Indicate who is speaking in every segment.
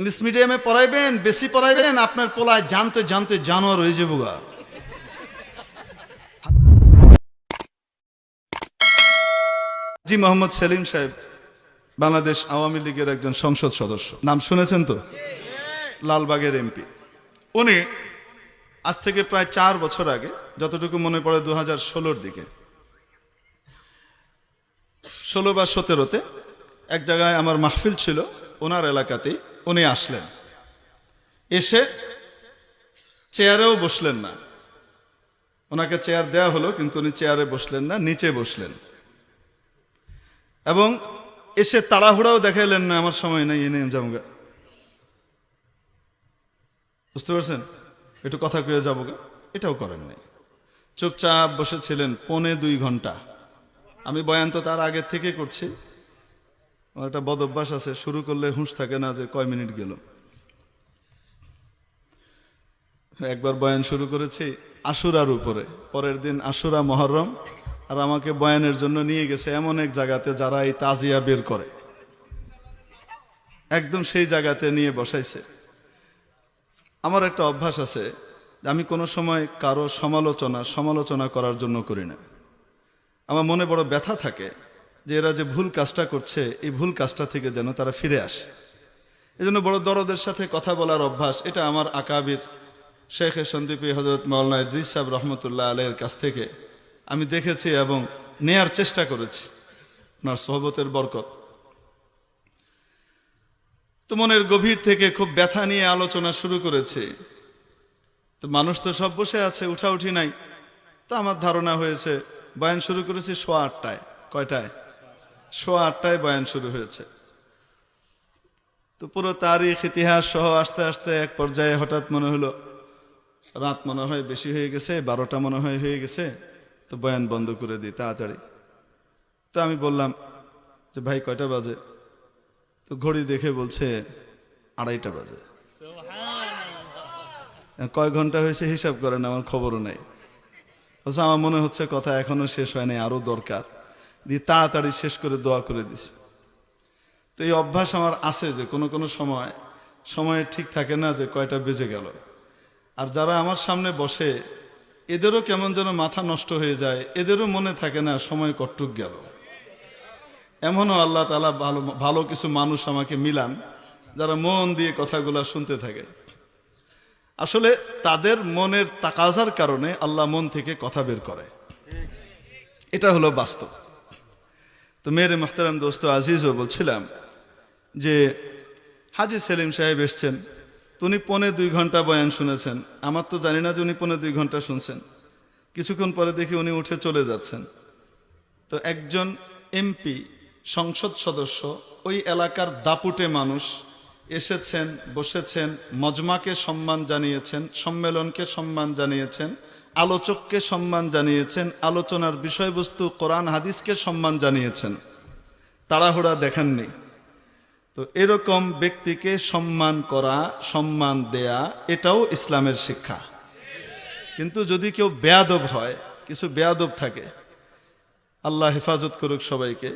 Speaker 1: English মিডিয়ামে পড়াইবেন, বেশি পড়াইবেন, আপনার পোলায় জানতে জানতে জানোয়ার হয়ে যাবো গা। জি মোহাম্মদ সেলিম সাহেব বাংলাদেশ আওয়ামী লীগের একজন সংসদ সদস্য, নাম শুনেছেন তো? লালবাগের এমপি। উনি আজ থেকে প্রায় 4 বছর আগে, যতটুকু মনে পড়ে 2016-র দিকে, 16 বা 17-তে এক জায়গায় আমার মাহফিল ছিল, ওনার এলাকাতেই উনি আসলেন। এসে চেয়ারেও বসলেন না, ওনাকে চেয়ার দেয়া হলো কিন্তু উনি চেয়ারে বসলেন না, নিচে বসলেন। এবং এসে তাড়াহুড়াও দেখাইলেন না, আমার সময় নাই, এনে যাবো। বুঝতে পারছেন? একটু কথা কয়ে যাবো গা, এটাও করেন নাই। চুপচাপ বসেছিলেন 1.25 ঘন্টা। আমি বয়ান তো তার আগে থেকে করছি, আমার একটা বদ অভ্যাস আছে, শুরু করলে হুঁশ থাকে না যে কয় মিনিট গেল। একবার বয়ান শুরু করেছি আশুরার উপরে, পরের দিন আশুরা মহরম, আর আমাকে বয়ানের জন্য নিয়ে গেছে এমন এক জায়গাতে যারা এই তাজিয়া বের করে, একদম সেই জায়গাতে নিয়ে বসাইছে। আমার একটা অভ্যাস আছে, আমি কোনো সময় কারো সমালোচনা করার জন্য করি না। আমার মনে বড় ব্যথা থাকে যে এরা যে ভুল কাজটা করছে, এই ভুল কাজটা থেকে যেন তারা ফিরে আসে। এই জন্য বড় দরদের সাথে কথা বলার অভ্যাস, এটা আমার আকাবির শেখ সন্দীপী হজরত মাওলানা ইদ্রিস সাহেব রহমতুল্লাহ আলাইহির কাছ থেকে আমি দেখেছি এবং নেয়ার চেষ্টা করেছি, ওনার সোহবতের বরকত। তো মনের গভীর থেকে খুব ব্যথা নিয়ে আলোচনা শুরু করেছি। তো মানুষ তো সব বসে আছে, উঠাউঠি নাই। তো আমার ধারণা হয়েছে, বয়ান শুরু করেছি 8:15-টায়। কয়টায়? 8:15-টায় বয়ান শুরু হয়েছে। তো পুরো তারিখ ইতিহাস সহ আস্তে আস্তে এক পর্যায়ে হঠাৎ মনে হলো রাত মনে হয় বেশি হয়ে গেছে, 12টা মনে হয় হয়ে গেছে, তো বয়ান বন্ধ করে দিই তাড়াতাড়ি। তো আমি বললাম যে ভাই কয়টা বাজে? তো ঘড়ি দেখে বলছে 2:30টা বাজে। কয় ঘন্টা হয়েছে হিসাব করেন, আমার খবরও নেই। আমার মনে হচ্ছে কথা এখনো শেষ হয় নাই, আরো দরকার, দিয়ে তাড়াতাড়ি শেষ করে দোয়া করে দিছি। তো এই অভ্যাস আমার আছে যে কোনো কোনো সময় ঠিক থাকে না যে কয়টা বেজে গেল। আর যারা আমার সামনে বসে এদেরও কেমন যেন মাথা নষ্ট হয়ে যায়, এদেরও মনে থাকে না সময় কতটুক গেল। এমনও আল্লাহ তাআলা ভালো কিছু মানুষ আমাকে মিলান যারা মন দিয়ে কথাগুলা শুনতে থাকে। আসলে তাদের মনের তাকাজার কারণে আল্লাহ মন থেকে কথা বের করে, এটা হলো বাস্তব। তো মেরে মুহতারাম দোস্ত আজিজও বলছিলাম যে হাজী সেলিম সাহেব এসছেন, তো উনি 1.25 ঘন্টা বয়ান শুনেছেন। আমার তো জানি না যে উনি 1.25 ঘন্টা শুনছেন। কিছুক্ষণ পরে দেখি উনি উঠে চলে যাচ্ছেন। তো একজন এমপি, সংসদ সদস্য, ওই এলাকার দাপুটে মানুষ এসেছেন, বসেছেন, মজমাকে সম্মান জানিয়েছেন, সম্মেলনকে সম্মান জানিয়েছেন, আলোচককে সম্মান জানিয়েছেন, আলোচনার বিষয়বস্তু কোরআন হাদিসকে সম্মান জানিয়েছেন, তাড়াহুড়া দেখাননি। তো এরকম ব্যক্তিকে সম্মান করা, সম্মান দেয়া, এটাও ইসলামের শিক্ষা। কিন্তু যদি কেউ বেয়াদব হয়, কিছু বেয়াদব থাকে, আল্লাহ হেফাজত করুক সবাইকে,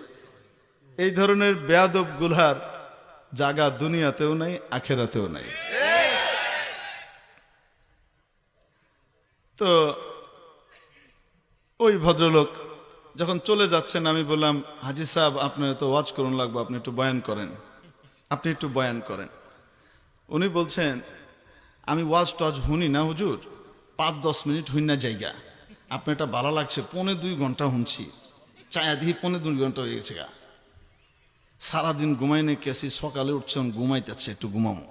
Speaker 1: এই ধরনের বেয়াদব গুলার জায়গা দুনিয়াতেও নাই, আখেরাতেও নাই। তো ওই ভদ্রলোক যখন চলে যাচ্ছেন, আমি বললাম হাজী সাহেব আপনি তো ওয়াজ করুন লাগবে, আপনি একটু বয়ান করেন, আপনি একটু বয়ান করেন। উনি বলছেন আমি ওয়াজ টজ শুনি না হুজুর, 5-10 মিনিট হই না জায়গা, আপনার এটা ভালো লাগছে, 1.25 ঘন্টা শুনছি, চায়া দিয়ে 1.25 ঘন্টা হয়ে গেছে গা, সারাদিন ঘুমাই নে কেছি, সকালে উঠছেন ঘুমাইতেছে, একটু ঘুমামো,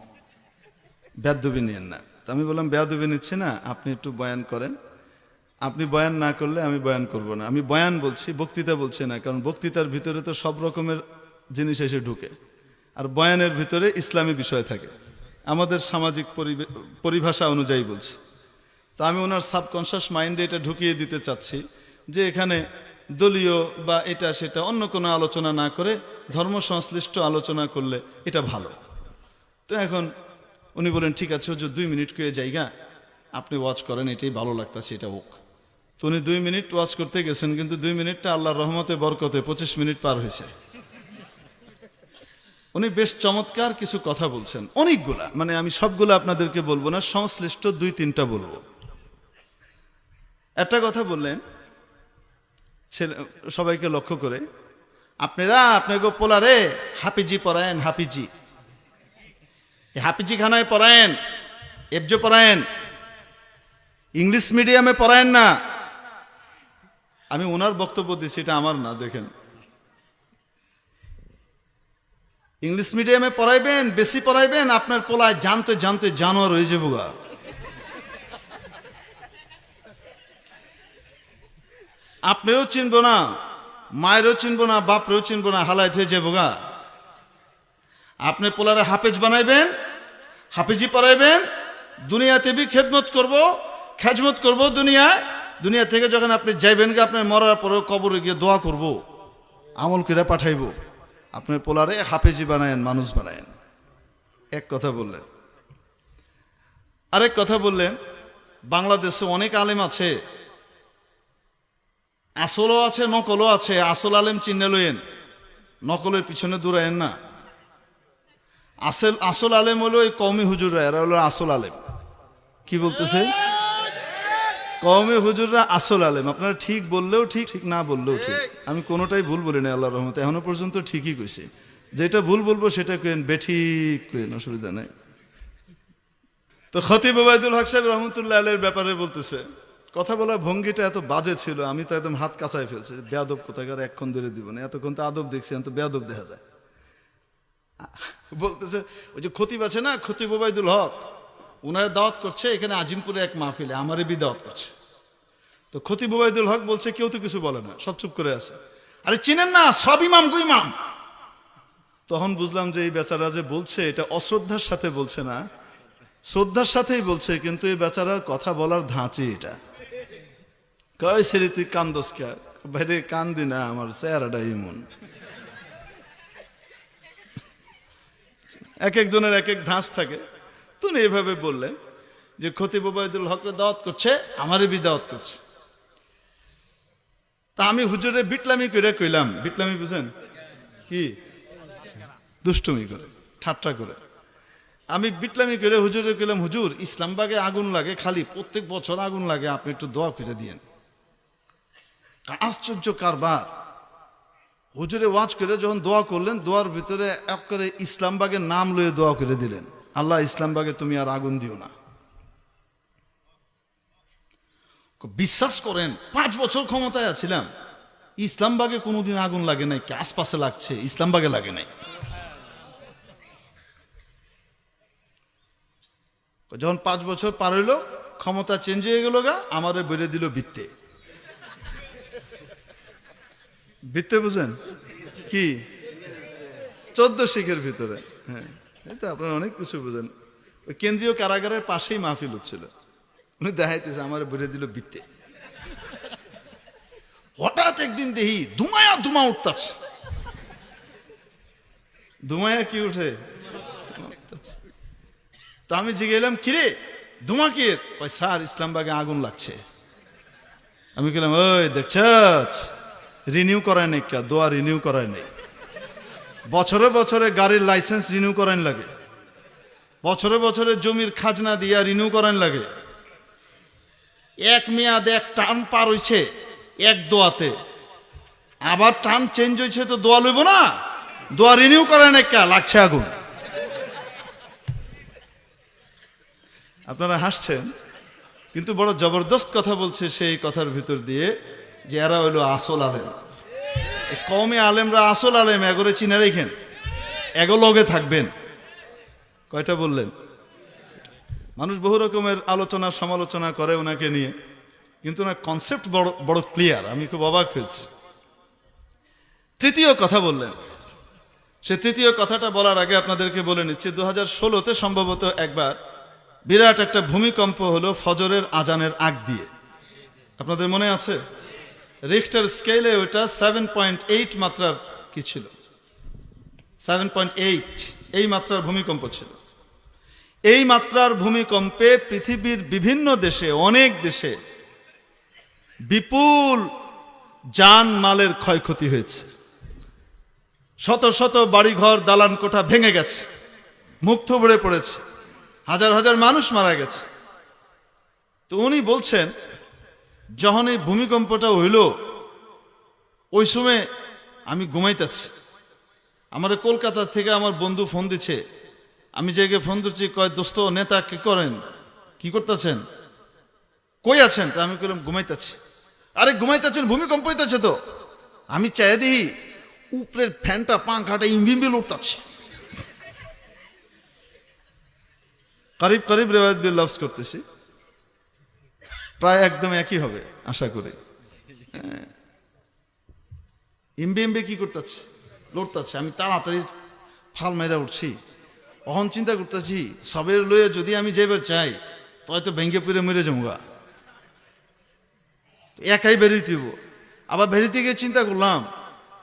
Speaker 1: বেয়াদবি নিয়েন না। তো আমি বললাম বেয়াদবি নিচ্ছি না, আপনি একটু বয়ান করেন। আপনি বয়ান না করলে আমি বয়ান করব না। আমি বয়ান বলছি, বক্তৃতা বলছি না, কারণ বক্তৃতার ভিতরে তো সব রকমের জিনিস এসে ঢুকে, আর বয়ানের ভিতরে ইসলামী বিষয় থাকে, আমাদের সামাজিক পরিভাষা অনুযায়ী বলছি। তো আমি ওনার সাবকনশিয়াস মাইন্ডে এটা ঢুকিয়ে দিতে চাচ্ছি যে এখানে দলীয় বা এটা সেটা অন্য কোনো আলোচনা না করে ধর্ম সংশ্লিষ্ট আলোচনা করলে এটা ভালো। তো এখন উনি বলেন ঠিক আছে হুজুর 2 মিনিট করে জায়গা, আপনি ওয়াজ করেন, এটাই ভালো লাগতাছে, এটা হোক। তো উনি 2 মিনিট ওয়াজ করতে গেছেন, কিন্তু 2 মিনিটটা আল্লাহর রহমতে বরকতে 25 মিনিট পার হয়েছে। উনি বেশ চমৎকার কিছু কথা বলছেন, অনেকগুলা, মানে আমি সবগুলো আপনাদেরকে বলবো না, সংশ্লিষ্ট 2-3টা বলবো। একটা কথা বললেন সবাইকে লক্ষ্য করে, আপনারা আপনাকে পোলারে হাফিজি পড়ায়েন, হাফিজি হাফিজি খানায় পড়ায়েন, এফজো পড়ায়েন, ইংলিশ মিডিয়ামে পড়ায়েন না। আমি ওনার বক্তব্য দিচ্ছি, এটা আমার না, দেখেন। ইংলিশ মিডিয়ামে পড়াইবেন, বেশি পড়াইবেন, আপনার পোলায় জানতে জানতে জানোয়ার হয়ে যাবো গা। আপনিও চিনবো না, মায়েরও চিনবো না, বাপরেও চিনবো না, হালায় হয়ে যাবো গা। আপনি পোলারে হাফেজ বানাইবেন, হাফেজি পড়াইবেন, দুনিয়াতে বি খেদমত করবো দুনিয়া থেকে যখন আপনি যাইবেন গা, আপনার মরার পরেও কবরে গিয়ে দোয়া করব, আমল করে পাঠাইবো। আপনার পোলারে হাফেজি বানায়েন, মানুষ বানায়েন। এক কথা বললেন। আরেক কথা বললেন, বাংলাদেশে অনেক আলেম আছে, আসলও আছে নকলও আছে। আসল আলেম চিনে লইয়েন, নকলের পিছনে দৌড়ায়েন না। আসল আলেম হলো এই কওমি হুজুররা, এরা হলো আসল আলেম। কি বলতেছে? কওমি হুজুররা আসল আলেম। আপনারা ঠিক বললেও ঠিক, ঠিক না বললেও ঠিক। আমি কোনোটাই ভুল বলি না, আল্লাহর রহমতে এখনো পর্যন্ত ঠিকই কইছি। যেটা ভুল বলবো সেটা কেন বেঠিক কেন, অসুবিধা নেই। তো খতিব ওবায়দুল হক সাহেব রহমতুল্লাহ আলাইহির ব্যাপারে বলতেছে, কথা বলার ভঙ্গিটা এত বাজে ছিল, আমি তো একদম হাত কাঁচায় ফেলছি। বেয়াদব কোথাকার, এক্ষণ ধরে দিব না, এতক্ষণ তো আদব দেখছি, তো বেয়াদব দেখা যায়। বলতেছে ওই যে খতিব আছে না, খতিব ওবায়দুল হক, উনার দাওয়াত করছে এখানে আজিমপুরে এক মাহফিলে, আমারে বি দাওয়াত করছে। তো খতিব ওবায়দুল হক বলছে, কেউ তো কিছু বলে না, সব চুপ করে আছে। আরে চিনেন না, সব ইমাম গো ইমাম। তখন বুঝলাম যে এই বেচারা যে বলছে এটা অশ্রদ্ধার সাথে বলছে না, শ্রদ্ধার সাথেই বলছে, কিন্তু এই বেচারার কথা বলার ধাঁচে এটা। কয় সেরে তুই কান্দস কে? বাইরে কান্দি না, আমার চেহারাটা এমন। এক একজনের এক এক ধাঁচ থাকে। তুমি এইভাবে বললেন যে খতিব ওবায়দুল হককে দাওয়াত করছে, আমারে বি দাওয়াত করছে। তা আমি হুজুরে বিটলামি করে কইলাম, বিটলামি বুঝেন কি? দুষ্টুমি করে, ঠাট্টা করে। আমি বিটলামি করে হুজুরে কইলাম, হুজুর ইসলামবাগে আগুন লাগে, খালি প্রত্যেক বছর আগুন লাগে, আপনি একটু দোয়া করে দিয়েন। আশ্চর্য কারবার। হুজুরে ওয়াজ করে যখন দোয়া করলেন, দোয়ার ভিতরে এক করে ইসলামবাগের নাম লয়ে দোয়া করে দিলেন, আল্লাহ ইসলামবাগে তুমি আর আগুন দিও না। বিশ্বাস করেন 5 বছর ক্ষমতায় আছিলাম, ইসলামবাগে কোনোদিন আগুন লাগে নাই। আশপাশে লাগছে, ইসলামবাগে লাগে নাই। যখন 5 বছর পার হইলো, ক্ষমতা চেঞ্জ হয়ে গেল গা, আমারে বেড়ে দিল বৃত্তে। বৃত্তে বুঝেন কি? 14 শিখের ভিতরে। হ্যাঁ, এই তো আপনারা অনেক কিছু বুঝেন। ওই কেন্দ্রীয় কারাগারের পাশেই মাহফিল হচ্ছিল, উনি দেখাইতেছে আমার বেড়ে দিল বৃত্তে। হঠাৎ একদিন দেখি ধুমা উঠতেছে। ধুমায়া কি উঠে? তা আমি জিজ্ঞেলাম, কিরে ধুমা কি? স্যার ইসলামবাগে আগুন লাগছে। আমি বললাম, ওই দেখছ রিনিউ করায় নাই, কে দোয়া রিনিউ করায় নাই। বছরে বছরে গাড়ির লাইসেন্স রিনিউ করান লাগে, বছরে বছরে জমির খাজনা দিয়া রিনিউ করান লাগে। এক মেয়াদে এক টার্ম পার হইছে এক দোয়াতে, আবার টার্ম চেঞ্জ হয়েছে, তো দোয়া লইব না? দোয়া রিনিউ করায় নাই, কে লাগছে আগুন। আপনারা হাসছেন, কিন্তু বড় জবরদস্ত কথা বলছে সেই কথার ভিতর দিয়ে, যে এরা হইল আসল আলেম। কওমি আলেমরা আসল আলেম, এগোরে চিনে রেখেন, এগো লগে থাকবেন। কয়টা বললেন? মানুষ বহু রকমের আলোচনা সমালোচনা করে ওনাকে নিয়ে, কিন্তু ওনার কনসেপ্ট বড় বড় ক্লিয়ার। আমি খুব অবাক হয়েছি। তৃতীয় কথা বললেন, সে তৃতীয় কথাটা বলার আগে আপনাদেরকে বলে নিচ্ছি, 2016-তে সম্ভবত একবার বিরাট একটা ভূমিকম্প হলো ফজরের আজানের আগ দিয়ে। আপনাদের মনে আছে? রিখটার স্কেলে ওটা 7.8 মাত্রার কি ছিল, 7.8 এই মাত্রার ভূমিকম্প ছিল। এই মাত্রার ভূমিকম্পে পৃথিবীর বিভিন্ন দেশে, অনেক দেশে বিপুল জান মালের ক্ষয়ক্ষতি হয়েছে। শত শত বাড়িঘর দালান কোঠা ভেঙে গেছে, মুখ থুবড়ে পড়েছে, হাজার হাজার মানুষ মারা গেছে। তো উনি বলছেন, যখন এই ভূমিকম্পটা হইল ওই সময় আমি ঘুমাইতেছি। আমার কলকাতা থেকে আমার বন্ধু ফোন দিচ্ছে, আমি জেগে ফোন দিচ্ছি, কয় দোস্ত নেতা কি করেন, কি করতেছেন, কই আছেন? তা আমি বললাম ঘুমাইতেছি। আরে ঘুমাইতেছেন, ভূমিকম্প হইতেছে তো। আমি চাই দিই উপরের ফ্যানটা পাংখাটা ইম্বিম্বিল উঠতেছে। করিব করিব রেওয়ায়ত বিল লফজ করতেছি, প্রায় একদম একই হবে আশা করি। ইম্বি ইম্বি কি করতেছে, লড়তেছে। আমি তাড়াতাড়ি ফাল মেরা উঠছি, অহন চিন্তা করতেছি সবের লয়ে যদি আমি যেবার চাই তো হয়তো ভেঙ্গে পুড়ে মরে যাবো, একাই বেরিয়ে দিব। আবার বেরিতে গিয়ে চিন্তা করলাম,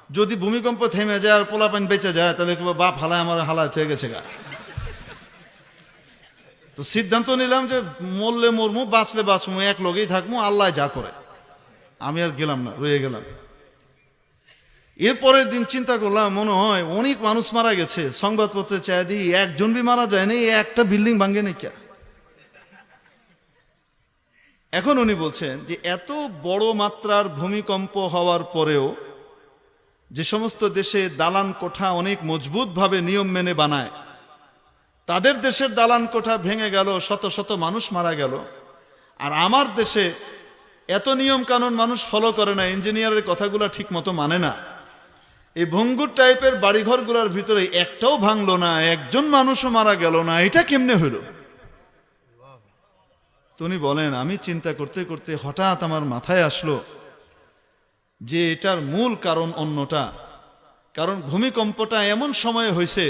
Speaker 1: যদি ভূমিকম্প থেমে যায় আর পোলাপান বেঁচে যায় তাহলে বাপ হালায় আমার হালায় থেকে গেছে গা। তো সিদ্ধান্ত নিলাম যে মরলে মরমু, বাঁচলে বাঁচমু, এক লগেই থাকবো, আল্লাহ যা করে। আমি আর গেলাম না, রয়ে গেলাম। এরপরের দিন চিন্তা করলাম, মনে হয় অনেক মানুষ মারা গেছে, সংবাদপত্রে চাই দিই একজন বি মারা যায়নি, একটা বিল্ডিং ভাঙ্গে নেই কে। এখন উনি বলছেন যে এত বড় মাত্রার ভূমিকম্প হওয়ার পরেও যে সমস্ত দেশে দালান কোঠা অনেক মজবুতভাবে নিয়ম মেনে বানায়, তাদের দেশের দালান কোঠা ভেঙে গেল, শত শত মানুষ মারা গেল। আর আমার দেশে এত নিয়ম কানুন মানুষ ফলো করে না, ইঞ্জিনিয়ারের কথাগুলো ঠিক মতো মানে না। এই ভঙ্গুর টাইপের বাড়িঘরগুলোর ভিতরে একটাও ভাঙলো না, একজন মানুষও মারা গেল না, এটা কেমনে হইল? উনি বলেন, আমি চিন্তা করতে করতে হঠাৎ আমার মাথায় আসলো যে এটার মূল কারণ অন্যটা। কারণ ভূমিকম্পটা এমন সময়ে হয়েছে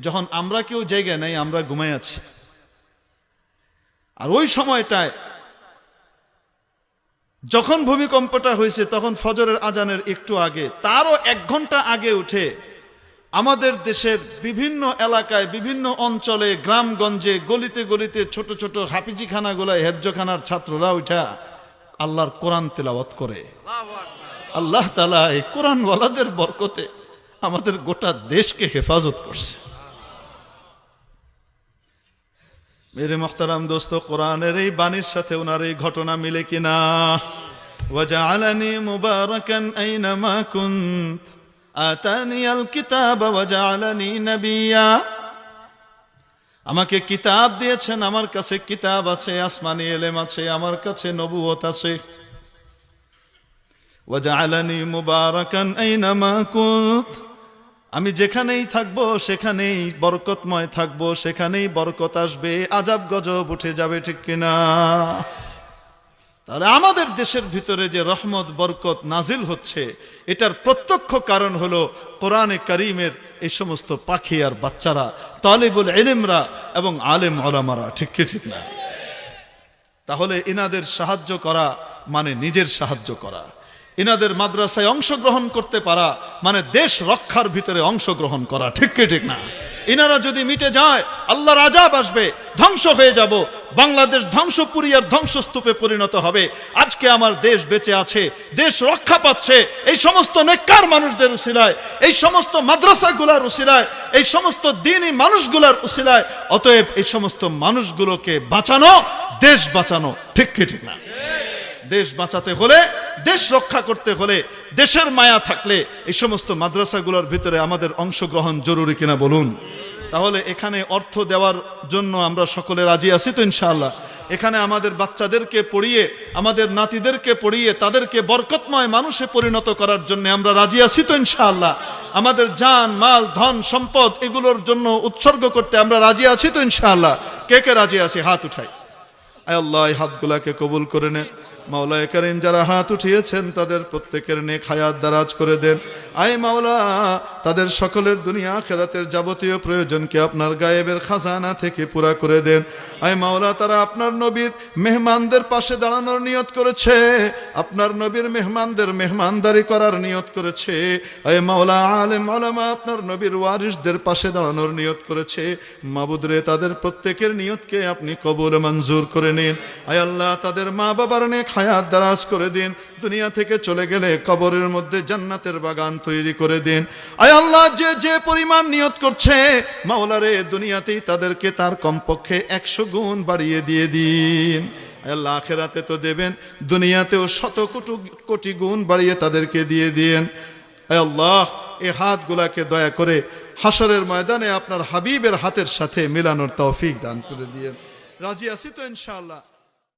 Speaker 1: যখন আমরা কেউ জায়গায় নাই, আমরা ঘুমাই আছি। আর ওই সময়টায় যখন ভূমিকম্পটা হয়েছে তখন ফজরের আজানের একটু আগে, তারও 1 ঘন্টা আগে উঠে আমাদের দেশের বিভিন্ন এলাকায়, বিভিন্ন অঞ্চলে, গ্রামগঞ্জে, গলিতে গলিতে ছোট ছোট হাফিজিখানাগুলায় হেফজখানার ছাত্ররা উঠা আল্লাহর কোরআন তেলাওয়াত করে। আল্লাহ তাআলা এই কোরআনওয়ালাদের বরকতে আমাদের গোটা দেশকে হেফাজত করছে। মেরে মুহতারাম দোস্ত, কোরআনের এই বাণীর সাথে ওনার এই ঘটনা মিলে কিনা? ওয়াজআলানি মুবারাকান আইনামা কুনত আতানিয়াল কিতাব ওয়াজআলানি নাবিয়্যা। আমাকে কিতাব দিয়েছেন, আমার কাছে কিতাব আছে, আসমানি ইলম আছে, আমার কাছে নবুয়ত আছে। ওয়াজআলানি মুবারাকান আইনামা কুনত, আমি যেখানেই থাকবো সেখানেই বরকতময় থাকবো, সেখানেই বরকত আসবে, আজাব গজব উঠে যাবে, ঠিক কিনা? তাহলে আমাদের দেশের ভিতরে যে রহমত বরকত নাজিল হচ্ছে, এটার প্রত্যক্ষ কারণ হলো কোরআনে কারীমের এই সমস্ত পাখি আর বাচ্চারা, তালিবুল ইলমরা এবং আলেম ওলামারা, ঠিক কি ঠিক না? তাহলে এনাদের সাহায্য করা মানে নিজের সাহায্য করা। এনাদের মাদ্রাসায় অংশগ্রহণ করতে পারা মানে দেশ রক্ষার ভিতরে অংশগ্রহণ করা, ঠিক কি ঠিক না? এনারা যদি মিটে যায় আল্লাহর আযাব আসবে, ধ্বংস হয়ে যাব, বাংলাদেশ ধ্বংসপুরী আর ধ্বংসস্তূপে পরিণত হবে। আজকে আমার দেশ বেঁচে আছে, দেশ রক্ষা পাচ্ছে এই সমস্ত নেককার মানুষদের উসিলায়, এই সমস্ত মাদ্রাসাগুলোর উসিলায়, এই সমস্ত দ্বীনি মানুষগুলোর উসিলায়। অতএব এই সমস্ত মানুষগুলোকে বাঁচানো, দেশ বাঁচানো, ঠিক কি ঠিক না? দেশ বাঁচাতে হলে, দেশ রক্ষা করতে হলে, দেশের মায়া থাকলে এই সমস্ত মাদ্রাসাগুলোর ভিতরে আমাদের অংশগ্রহণ জরুরি কিনা বলুন? তাহলে এখানে অর্থ দেওয়ার জন্য আমরা সকলে রাজি আছি তো ইনশাআল্লাহ? এখানে আমাদের বাচ্চাদেরকে পড়িয়ে, আমাদের নাতিদেরকে পড়িয়ে তাদেরকে বরকতময় মানুষে পরিণত করার জন্য আমরা রাজি আছি তো ইনশাআল্লাহ? আমাদের জান মাল ধন সম্পদ এগুলোর জন্য উৎসর্গ করতে আমরা রাজি আছি তো ইনশাআল্লাহ? কে কে রাজি আছি? হাত উঠাই। আয় আল্লাহ, এই হাতগুলাকে কবুল করে নেন। মাওলায়ে কারীম, যারা হাত উঠিয়েছেন তাদের প্রত্যেকের নেক হায়াত দারাজ করে দেন। আয় মাওলা, তাদের সকলের দুনিয়া আখিরাতের যাবতীয় প্রয়োজনকে আপনার গায়েবের খাজানা থেকে পুরা করে দেন। আয় মাওলা, তারা আপনার নবীর মেহমানদের পাশে দাঁড়ানোর নিয়ত করেছে, আপনার নবীর মেহমানদের মেহমানদারি করার নিয়ত করেছে। আয় মাওলা, আলেম ওলামা আপনার নবীর ওয়ারিসদের পাশে দাঁড়ানোর নিয়ত করেছে। মাবুদ রে, তাদের প্রত্যেকের নিয়তকে আপনি কবুল মঞ্জুর করে নিন। আয় আল্লাহ, তাদের মা বাবার নেক হায়াত দারাজ করে দিন। দুনিয়া থেকে চলে গেলে কবরের মধ্যে জান্নাতের বাগান তৈরি করে দিন। আয় আল্লাহ, যে যে পরিমাণ নিয়ত করছে মাওলা রে, দুনিয়াতেই তাদেরকে তার কমপক্ষে 100 গুণ বাড়িয়ে দিয়ে দিন। আয় আল্লাহ, আখিরাতে তো দেবেন, দুনিয়াতেও শত কোটি গুণ বাড়িয়ে তাদেরকে দিয়ে দিন। আয় আল্লাহ, এই হাতগুলাকে দয়া করে হাসরের ময়দানে আপনার হাবিবের হাতের সাথে মিলানোর তৌফিক দান করে দিয়েন। রাজি আছি তো ইনশাআল্লাহ?